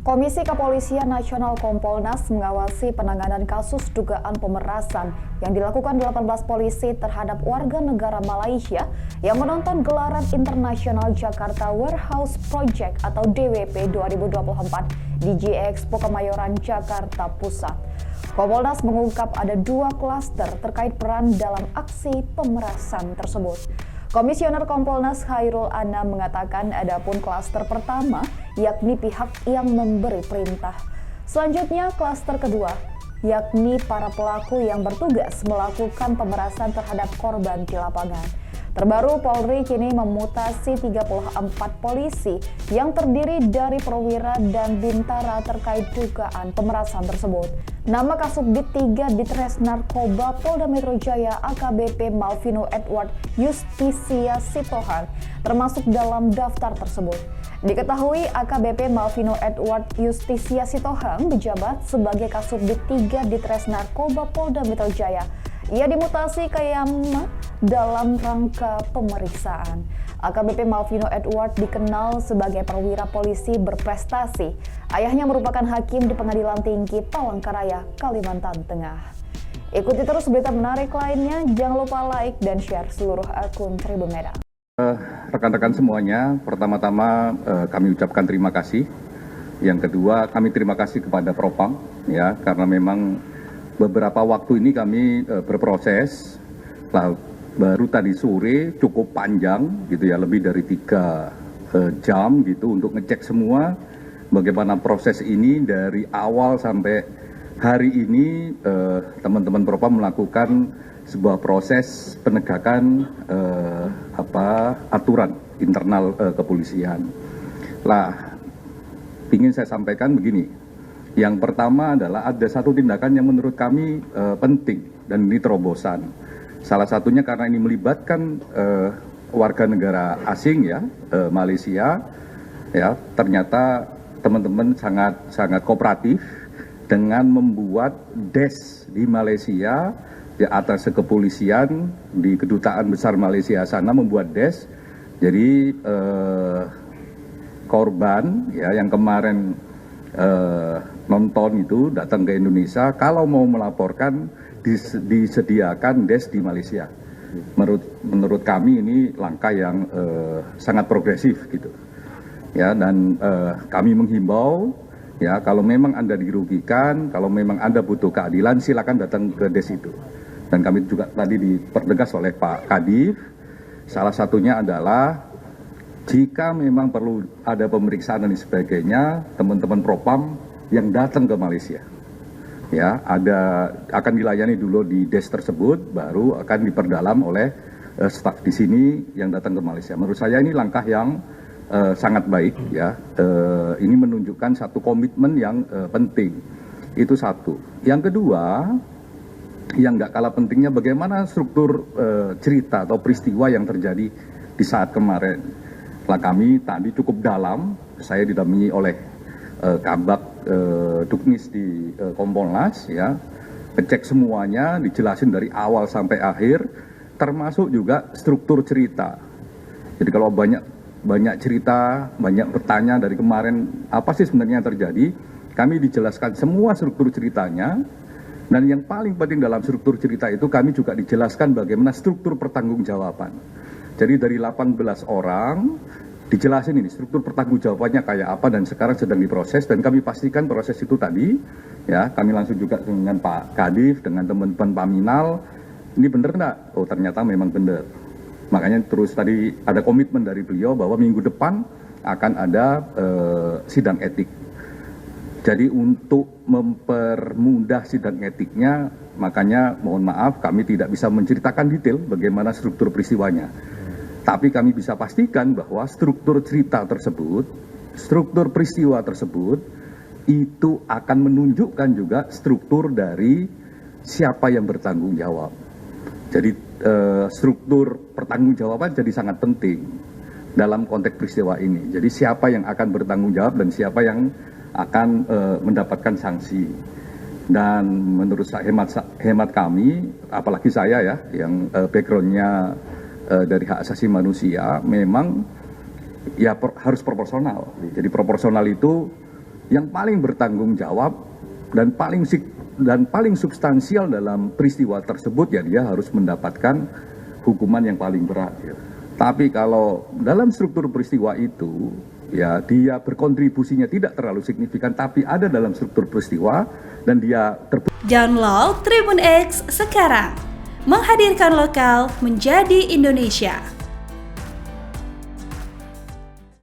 Komisi Kepolisian Nasional Kompolnas mengawasi penanganan kasus dugaan pemerasan yang dilakukan 18 polisi terhadap warga negara Malaysia yang menonton gelaran internasional Jakarta Warehouse Project atau DWP 2024 di G-Expo Kemayoran, Jakarta Pusat. Kompolnas mengungkap ada 2 klaster terkait peran dalam aksi pemerasan tersebut. Komisioner Kompolnas Khairul Anam mengatakan adapun klaster pertama yakni pihak yang memberi perintah. Selanjutnya klaster kedua yakni para pelaku yang bertugas melakukan pemerasan terhadap korban di lapangan. Terbaru, Polri kini memutasi 34 polisi yang terdiri dari perwira dan bintara terkait dugaan pemerasan tersebut. Nama Kasubdit 3 Ditres Narkoba Polda Metro Jaya AKBP Malvino Edward Justisia Sitohang termasuk dalam daftar tersebut. Diketahui AKBP Malvino Edward Justisia Sitohang menjabat sebagai Kasubdit 3 Ditres Narkoba Polda Metro Jaya. Ia dimutasi ke Yama dalam rangka pemeriksaan. AKBP Malvino Edward dikenal sebagai perwira polisi berprestasi. Ayahnya merupakan hakim di Pengadilan Tinggi Palangkaraya, Kalimantan Tengah. Ikuti terus berita menarik lainnya. Jangan lupa like dan share seluruh akun Tribun Medan. Rekan-rekan semuanya, pertama-tama kami ucapkan terima kasih. Yang kedua, kami terima kasih kepada Propam, ya, karena memang beberapa waktu ini kami berproses. Baru tadi sore cukup panjang gitu ya, lebih dari 3 jam gitu untuk ngecek semua bagaimana proses ini dari awal sampai hari ini. Teman-teman Propam melakukan sebuah proses penegakan aturan internal kepolisian. Ingin saya sampaikan begini. Yang pertama adalah ada satu tindakan yang menurut kami penting dan ini terobosan. Salah satunya karena ini melibatkan warga negara asing ya, Malaysia, ya, ternyata teman-teman sangat kooperatif dengan membuat desk di Malaysia di atas kepolisian di kedutaan besar Malaysia sana membuat desk. Jadi korban ya yang kemarin nonton itu datang ke Indonesia, kalau mau melaporkan disediakan desk di Malaysia. Menurut kami ini langkah yang sangat progresif gitu. Ya, dan kami menghimbau ya, kalau memang Anda dirugikan, kalau memang Anda butuh keadilan, silakan datang ke desk itu. Dan kami juga tadi dipertegas oleh Pak Kadif, salah satunya adalah jika memang perlu ada pemeriksaan dan sebagainya, teman-teman Propam yang datang ke Malaysia, ya, akan dilayani dulu di desk tersebut, baru akan diperdalam oleh staf di sini yang datang ke Malaysia. Menurut saya ini langkah yang sangat baik, ya. Ini menunjukkan satu komitmen yang penting. Itu satu. Yang kedua, yang nggak kalah pentingnya bagaimana struktur cerita atau peristiwa yang terjadi di saat kemarin. Kami tadi cukup dalam, saya didampingi oleh Kabak Duknis di Kompolnas, ya, cek semuanya, dijelasin dari awal sampai akhir, termasuk juga struktur cerita. Jadi kalau banyak cerita, banyak bertanya dari kemarin apa sih sebenarnya yang terjadi, kami dijelaskan semua struktur ceritanya. Dan yang paling penting dalam struktur cerita itu kami juga dijelaskan bagaimana struktur pertanggungjawaban. Jadi dari 18 orang dijelasin ini struktur pertanggungjawabannya kayak apa dan sekarang sedang diproses, dan kami pastikan proses itu tadi, ya, kami langsung juga dengan Pak Kadif, dengan teman-teman Paminal, ini benar enggak? Oh, ternyata memang benar. Makanya terus tadi ada komitmen dari beliau bahwa minggu depan akan ada sidang etik. Jadi untuk mempermudah sidang etiknya, makanya mohon maaf kami tidak bisa menceritakan detail bagaimana struktur peristiwanya. Tapi kami bisa pastikan bahwa struktur cerita tersebut, struktur peristiwa tersebut, itu akan menunjukkan juga struktur dari siapa yang bertanggung jawab. Jadi struktur pertanggungjawaban jadi sangat penting dalam konteks peristiwa ini. Jadi siapa yang akan bertanggung jawab dan siapa yang akan mendapatkan sanksi. Dan menurut saya, hemat kami, apalagi saya ya, yang backgroundnya dari hak asasi manusia, memang ya harus proporsional. Jadi proporsional itu yang paling bertanggung jawab dan paling substansial dalam peristiwa tersebut, ya dia harus mendapatkan hukuman yang paling berat. Ya. Tapi kalau dalam struktur peristiwa itu, ya dia berkontribusinya tidak terlalu signifikan, tapi ada dalam struktur peristiwa dan dia Download Tribun X sekarang, menghadirkan lokal menjadi Indonesia.